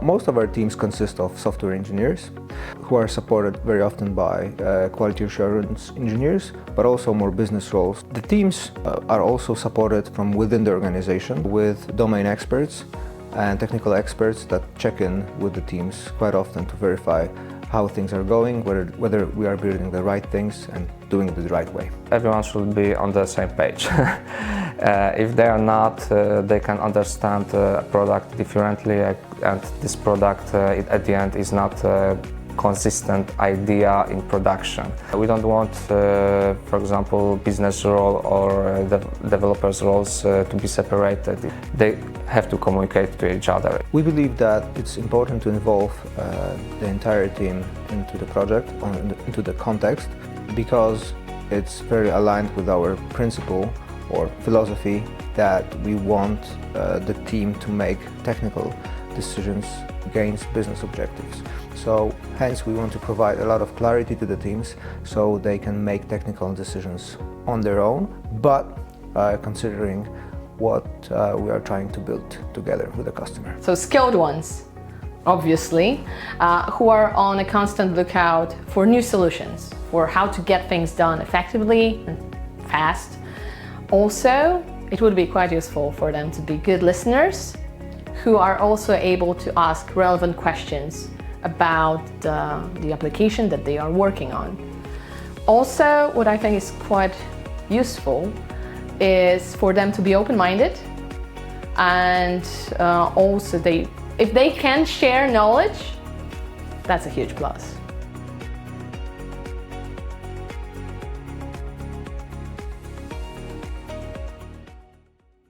Most of our teams consist of software engineers who are supported very often by quality assurance engineers, but also more business roles. The teams are also supported from within the organization with domain experts and technical experts that check in with the teams quite often to verify how things are going, whether we are building the right things and doing it the right way. Everyone should be on the same page. If they are not, they can understand a product differently, and this product at the end is not a consistent idea in production. We don't want, for example, business role or developers roles to be separated. They have to communicate to each other. We believe that it's important to involve the entire team into the project, into the context, because it's very aligned with our principle or philosophy that we want the team to make technical decisions against business objectives. So hence we want to provide a lot of clarity to the teams so they can make technical decisions on their own, but considering what we are trying to build together with the customer. So skilled ones, obviously, who are on a constant lookout for new solutions, for how to get things done effectively and fast. Also, it would be quite useful for them to be good listeners who are also able to ask relevant questions about the application that they are working on. Also, what I think is quite useful is for them to be open-minded, and also if they can share knowledge, that's a huge plus.